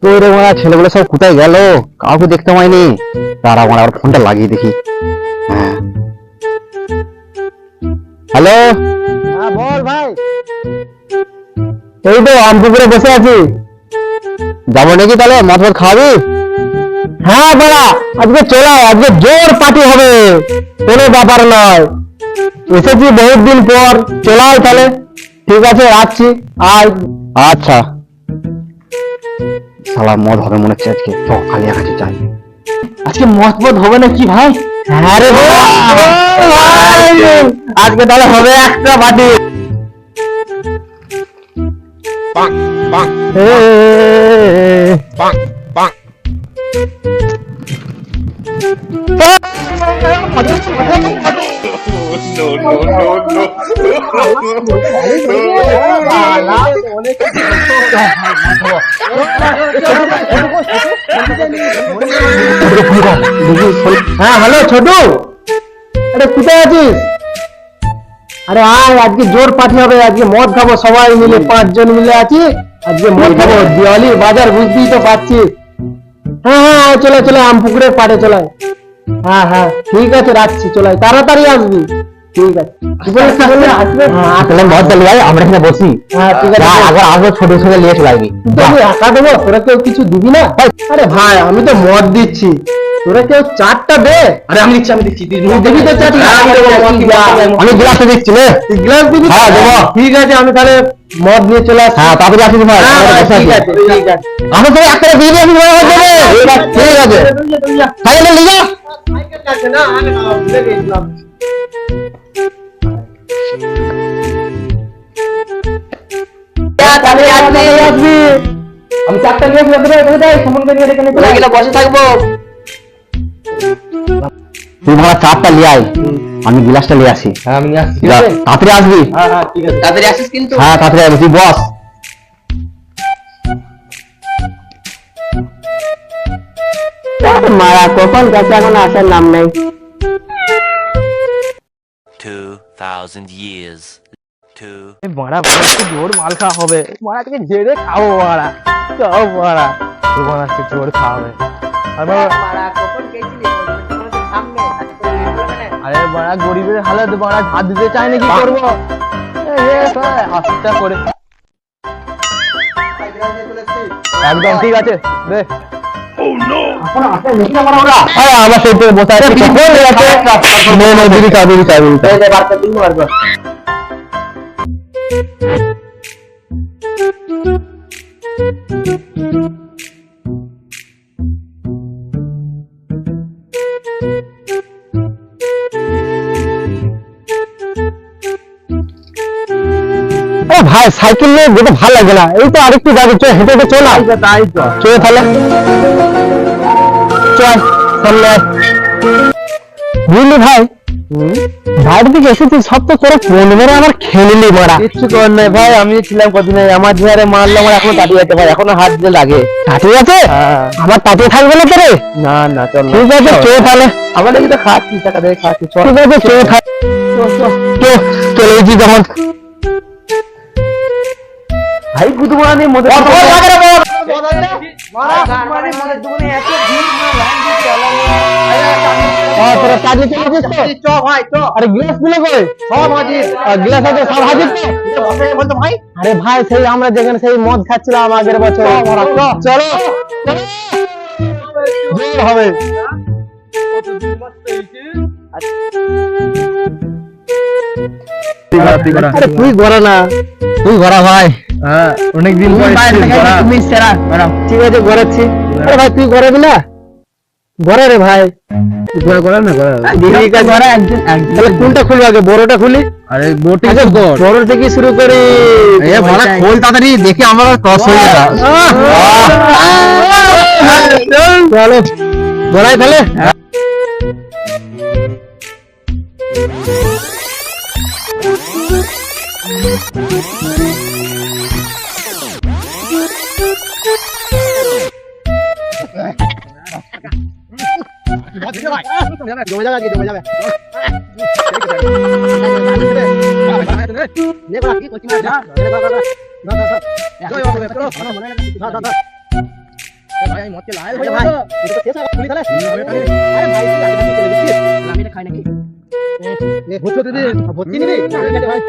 ওই রে মারা ছেলেগুলো সব কোথায় গেল, কাউকে দেখতে পাইনি। তারা আমার আবার ফোনটা লাগিয়ে দেখি। হ্যাঁ, হ্যালো। হ্যাঁ বল ভাই। এই তো আমপুকুরে বসে আছি। যাবো নাকি তাহলে? মদ মদ খাওয়াবি? হ্যাঁ বড়া, আজকে চলে আয়, আজকে জোর পার্টি হবে, কোনো ব্যাপার নয়। এসেছি বহুত দিন পর, চলে আয় তাহলে। ঠিক আছে, রাখছি, আয়। আচ্ছা। শালা মদ হবে মনে হচ্ছে আজকে, তো খালি কাছে যাই। আজকে মদ মদ হবে না কি ভাই? হ্যাঁ রে আজকে তাহলে হবে একটা পার্টি। হ্যাঁ হ্যালো ছোটু, আরে কোথায় আছিস? আরে আয়, আজকে জোর পার্টি হবে, আজকে মদ খাবো সবাই মিলে, 5 জন মিলে আছি, আজকে মদ খাবো। দিওয়ালি বাজার বুঝতেই তো পারছিস। হ্যাঁ হ্যাঁ চলে চলে আমপুকুরের পাড়ে চলে। হ্যাঁ হ্যাঁ ঠিক আছে, রাখছি, চলে তাড়াতাড়ি আসবি। ঠিক আছে, তাহলে মদ চালু ভাই, আমরা এখানে বসি। হ্যাঁ ঠিক আছে, আবার আসবো, ছোট ছোট নিয়ে চলে আসবি। তুই একা দেবো, তোরা কেউ কিছু দিবি না? আরে ভাই আমি তো মদ দিচ্ছি, তোরা কেউ চারটা দে। আরে আমি দিচ্ছি, দিবি তো চারটা? আমি গ্লাসে দিচ্ছি, গ্লাস দিবি? হ্যাঁ দেবো। ঠিক আছে, আমি তাহলে মদ নিয়ে চলে আসছি। হ্যাঁ তাড়াতাড়ি আসিস ভাই। ঠিক আছে ঠিক আছে, আমি তো একটা দিয়ে দিবি। ঠিক আছে, সাইকেল নিয়ে যা। সাইকেল আছে না, আমি ভুলে গেছিলাম। আমি চারটা নিয়ে বসে থাকবো। তুই ভাড়া চারটা নিয়ে আয়, আমি গ্লাসটা নিয়ে আসি। হ্যাঁ আমি আসছি, তাড়াতাড়ি আসবি। হ্যাঁ হ্যাঁ ঠিক আছে, তাড়াতাড়ি আসিস কিন্তু। হ্যাঁ তাড়াতাড়ি আসবি, তুই বস। মারা কখন গেছে, এখন আসার নাম নেই। 2000 years. মারা জোর মাল খাওয়া হবে, মারা থেকে ঝেড়ে খাবো। মারা যাও, মারা তোমার আজকে জোর খাওয়া হবে। আরে মারা গরিবের হালত, মারা হাত দিতে চাই না, কি করবো? আস্তে করে একদম ঠিক আছে রে। আমার সেই বসে আছে। ভাই সাইকেল নিয়ে যেতে ভালো লাগে না, এই তো আরেকটু যাবে, চল হেঁটে হেঁটে চল। তাই তো চল তাহলে, চল সামনে। বুঝলি ভাই, বাইরে থেকে এসেছি, সব তো তোরা ফোন মেরে আমার খেয়ে নিলি। মারা কিচ্ছু কর নাই ভাই, আমি ছিলাম কদিন, আমার ঝিয়ারে মারলো, আমার এখনো তাড়িয়ে যেতে ভাই, এখনো হাত দিয়ে লাগে। তাড়িয়ে আছে? আমার তাড়িয়ে থাকবে না তোরে? না না চল, ঠিক আছে চল তাহলে। আমার দেখি তো খাচ্ছি, টাকা দিয়ে খাচ্ছি, ঠিক আছে চল খাই। চলে এসেছি যখন ভাই, গুদুমারা নিয়ে মধ্যে আরে ভাই সেই আমরা যেখানে সেই মদ খাচ্ছিলাম আগের বছর, চলো হবে। তুই গড়া না, তুই গড়া ভাই। হ্যাঁ অনেকদিন তুমি সেরা। ঠিক আছে গড়াচ্ছি। আরে ভাই তুই গড়াবি না? গড়া রে ভাই, গড়া না গড়া। তাহলে কোনটা খুলি আগে, বড়টা খুলি? আরে বড় থেকে শুরু করি। খোল তাড়াতাড়ি, দেখি আমার ক্রস হয়ে যাবে। চলো গড়াই তাহলে। জমে যাবে ভাই আমি মদ লাই ভাই ভাই এটা তো কেসা পুলিশ আরে আরে ভাই তুই আগে থেকে দিছিস আমি এটা খাই নাকি নে ভূত দে ভর্তি নিবি ভাই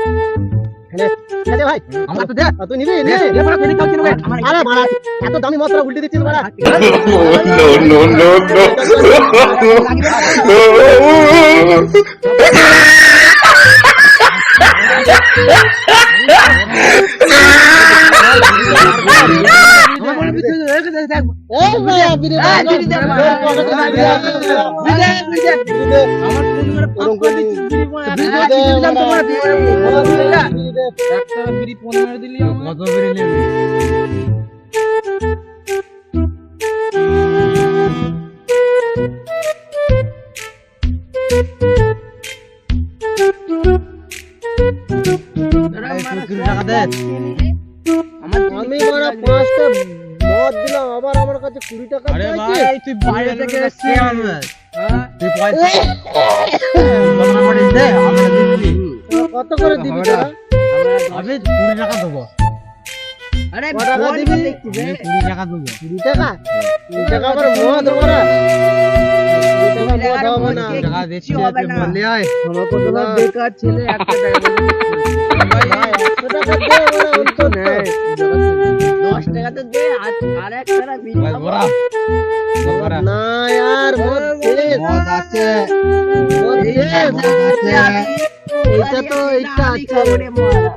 খেলে ভাই আমার তো দে তুই নিবি নে এ বড় ফেনি কাউকে নেবে আরে বাড়া এত দামি মদ উল্টে দিছিস বাড়া আমি বড় 5টা মদ দিলাম আবার আমার কাছে 20 টাকা আরে চাইছিস ভাই তুই বাইরে থেকে কে আনবে হ্যাঁ তুই পয়সা বলনা করে দে আমরা দিচ্ছি কত করে দিবি তোরা আমি 20 টাকা দেবো আরে কত টাকা দিবি আমি 20 টাকা দেবো 20 টাকা 20 টাকা আবার মদ বড়া 20 টাকা মদ হবে না 20 টাকা দিচ্ছি তুই বললি আয় আমার কত বেকার ছেলে 1 টাকা ভাই 100 টাকা দে ওরা উল্টো নেয় 10 টাকা তো দে আর এক টাকা বিল ভাই বড়া বড়া না यार মদ শেষ মদ আছে মদ শেষ এটা তো এইটা আছে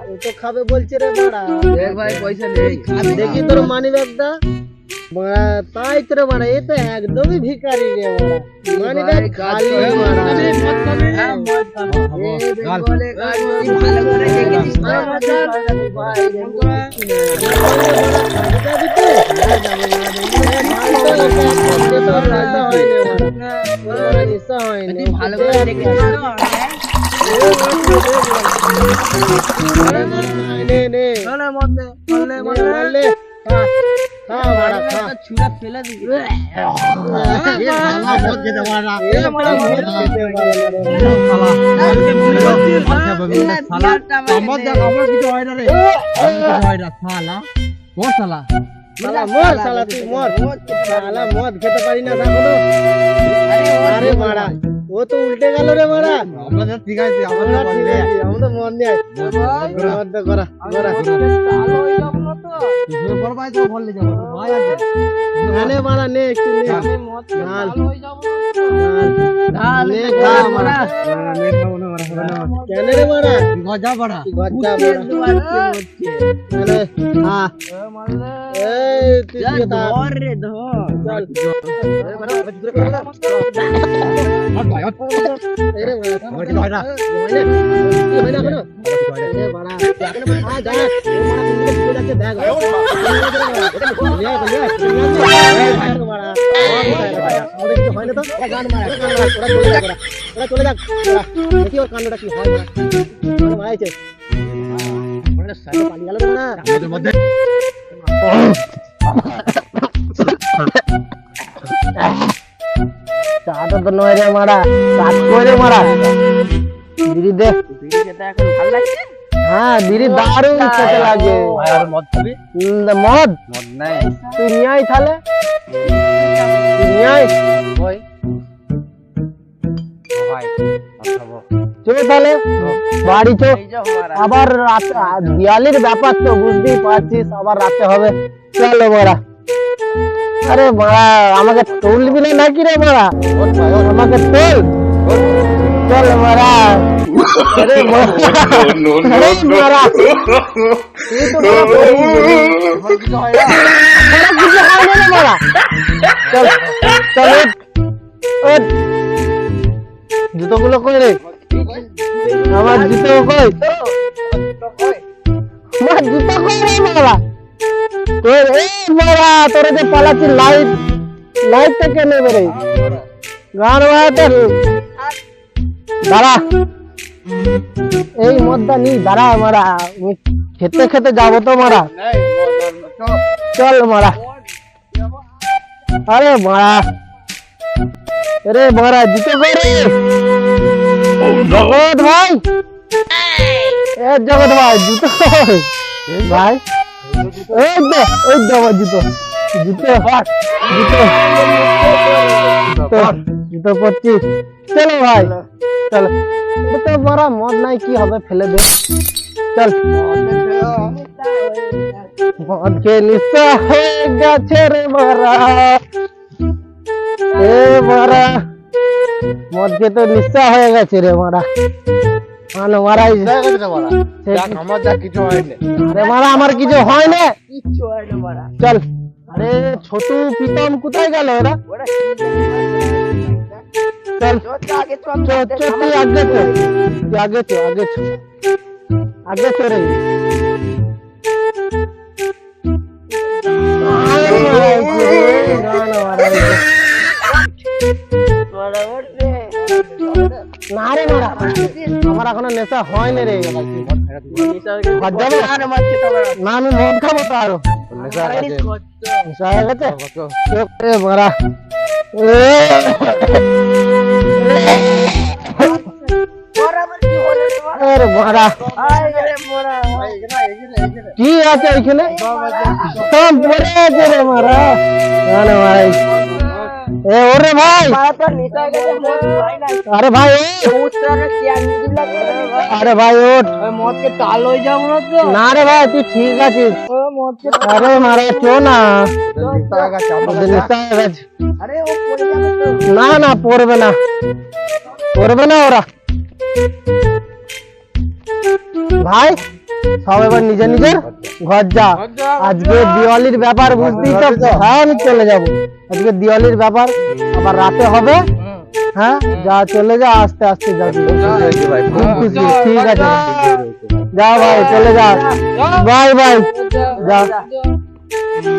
ও তো খাবে বলছে রে বড়া দেখ ভাই পয়সা নেই দেখি তোর মানি ব্যাগটা বড়া তাই তোর বড়া এ তো একদমই ভিখারি রে বড়া মানি ব্যাগ খালি বড়া হ্যাঁ মদ খাবো বলে ভালো করে দেখেছিস না ভাই ভালো করে দেখেছিস নে নে না মদ নে মারলে খা মারা খা ছুরা ফেলে দিবি এ শালা মদ খেতে পারা এ মারা মদ খেতে পারা মদ দেখ আমার কিছু হয় না রে আমার কিছু হয় না শালা ও শালা শালা মর শালা তুই মর শালা মদ খেতে পারি না এখনো আরে মারা ও তো উল্টে গেল রে মারা আমরা ঠিক আছে আমরা বললে আমরা মন নিয়ে মদ করা করা তুই পরবাই তো বললে যাব ভাই আছে নে মারা নে একটু নে ঢাল ঢাল নে খা মারা নে খাবো না মারা কেন রে মারা গজা বড়া গজ্জা মারা আরে হ্যাঁ এই তুই কি তা ধর রে ধর চল মত ভাই এই রে মারা আমার কিছু হয় না কি হয় না কোনো এ মারা এখন আ যা মারা তুমি তো যাচ্ছে ব্যাগ চলে যাক দেখি ওর কান্ডটা কি হয় মারাইছে পানি গেল না আমাদের মধ্যে চাটা তো নয় রে মারা চাট করে মারা দিদি দেখ হ্যাঁ দিদি দারুণ খেতে লাগে আর মদ খাবি মদ মদ নাই তুই নিয়ে আয় তাহলে তুই নিয়ে আয় ওই ভাই খাবো চলো তাহলে বাড়ি চো আবার দিয়ালির ব্যাপার তো বুঝতেই পারছিস আবার রাতে হবে চলো বড়া আরে বড়া আমাকে তুলবি না নাকি রে বড়া আমাকে তোল চল বড়া আরে বড়া তুই তো কিছু হয় না বড়া চল চল জুতোগুলো কই রে আমার জুতো কই আমার জুতো কই রে মারা তোর এই মারা তোর যে পালাচ্ছি লাইটটা কেন রে গান বাজাতে দাঁড়া এই মদটা নি দাঁড়া মারা খেতে খেতে যাবো তো মারা চল মারা আরে মারা আরে মারা জুতো কই রে জগৎ ভাই এ জগৎ ভাই জুতো ভাই এই দে আমার জুতো জুতো জুতো পড়ছিস চলো ভাই চল তো বড় মদ নাই কি হবে ফেলে দে চল মদ কে নিশা হয়ে গেছে রে মারা এ মারা মদ কে তো নিশা হয়ে গেছে রে মারা মানে মারাই আমার যা কিছু হয়নি আরে মারা আমার কিছু হয় না চল আরে ছোটু প্রীতম কোথায় গেল এরা চল তুই আগে চল তুই আগে চল আগে চল রে না রে মারা আমার এখনো নেশা হয়নি রে ঘর যাবে? না আমি মদ খাবো তো আরো নেশা হয়ে গেছে এ মারা আরে মারা কি আছে এখানে সব পড়ে আছে রে মারা আরে ভাই এ ওরে ভাই আরে ভাই আরে ভাই ওঠ মদকে টাল হয়ে যাবো না তো না রে ভাই তুই ঠিক আছিস আরে মারা চো না আরে ও পড়ে যাবে তো না না পড়বে না ওরা ভাই সব এবার নিজের নিজের ঘর যা আজকে দিওয়ালির ব্যাপার বুঝতেই তো হ্যাঁ আমি চলে যাব আজকে দিওয়ালির ব্যাপার আবার রাতে হবে হ্যাঁ যা চলে যা আস্তে আস্তে যাবি খুব খুশি ঠিক আছে যা ভাই চলে যা বাই বাই যা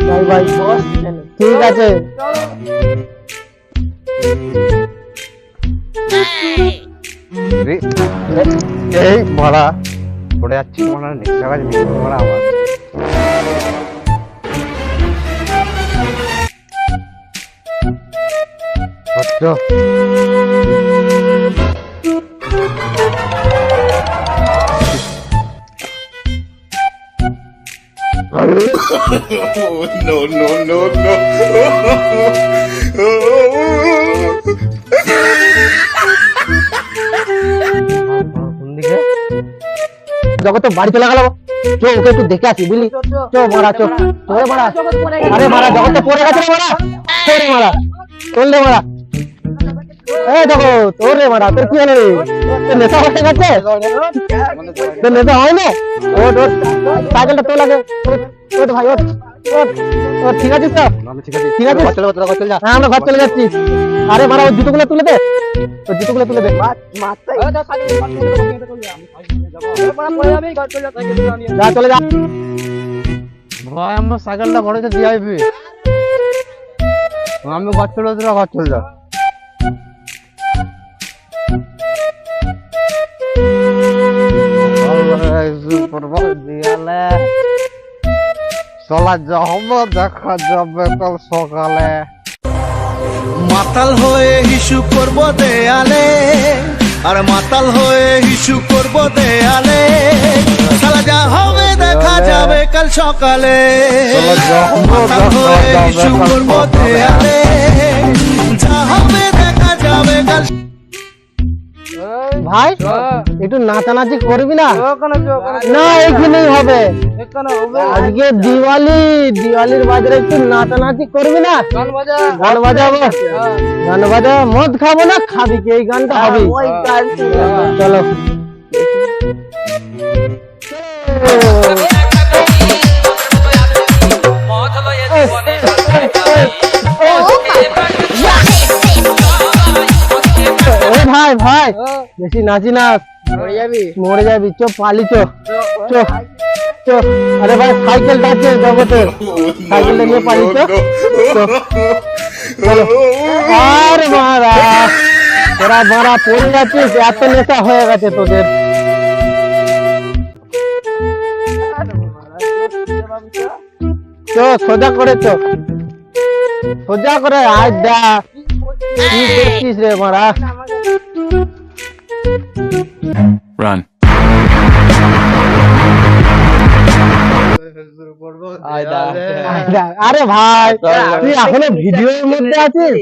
বাই বাই ঠিক আছে এই মারা পড়ে যাচ্ছি মনে হয় নেশা গাছ মিশে মারা আমার সত্য No, no, no, no. কোন দিকে জগৎ তো বাড়ি চলে গেল চো ওকে একটু দেখে আসি বুঝলি চো মারা চো চোরে মারা আরে মারা জগৎ তো পড়ে গেছে রে মারা চোরে মারা চললে মারা এ দেখো তোরে মারা তোর কি হলো রে তোর নেশা হয়ে গেছে তোর নেশা হয় না ওট ওট সাইকেলটা তো লাগে ওট ভাই ওট ওট ওট ঠিক আছে তো আমি ঠিক আছে ঠিক আছে চল চল যা হ্যাঁ আমরা ঘর চলে যাচ্ছি আরে মারা ওর জুতোগুলো তুলে দে ওর জুতোগুলো তুলে দে যা চলে যা ভাই আমার সাইকেলটা ঘরেতে দিয়ে আসবি আমি ঘর চলে তোরা ঘর চলে যা দিয়ালে চলা যাবো দেখা যাবে কাল সকালে মাতাল হয়ে হিসু করব দেয়ালে আর মাতাল হয়ে হিসু করব দেয়ালে সালা যা হবে দেখা যাবে কাল সকালে মাতাল হয়ে হিসু করব দেয়ালে যা হবে দেখা যাবে কাল ভাই একটু নাচানাচি করবি না না এখানেই হবে আজকে দিওয়ালির বাজারে একটু নাচানাচি করবি না গান বাজাবো গান বাজা মদ খাবো না খাবি কি এই গানটা হবে চলো ভাই ভাই বেশি নাচি না মরে যাবি চো পালি চো চো চো আরে ভাই সাইকেলটা আছে জগতের সাইকেলটা নিয়ে পালি চো চো চলো আর মারা তোরা মারা পড়ে যাচ্ছিস এত নেশা হয়ে গেছে তোদের চো সোজা করে চো সোজা করে আজ দা কি করছিস রে মারা Run. করবো আচ্ছা, আরে ভাই তুই এখনো ভিডিওর মধ্যে আছিস?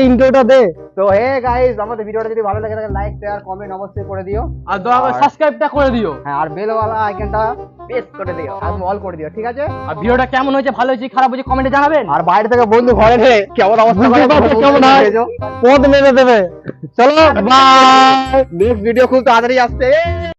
ইন্ট্রোটা দে। তো হে গাইস, আমাদের ভিডিওটা যদি ভালো লাগে তাহলে লাইক শেয়ার কমেন্ট অবশ্যই করে দিও, আর দয়া করে সাবস্ক্রাইবটা করে দিও। হ্যাঁ, আর বেল ওয়ালা আইকনটা প্রেস করে দিও, আর অল করে দিও, ঠিক আছে? আর ভিডিওটা কেমন হয়েছে, ভালো হয়েছে খারাপ হয়েছে কমেন্টে জানাবেন। আর বাইরে থেকে বন্ধু ঘরে নে কেমন অবস্থা করে কেমন হয় পদ মেরে দেবে। চলো বাই। নেক্সট ভিডিও খুব তাড়াতাড়ি আসছে।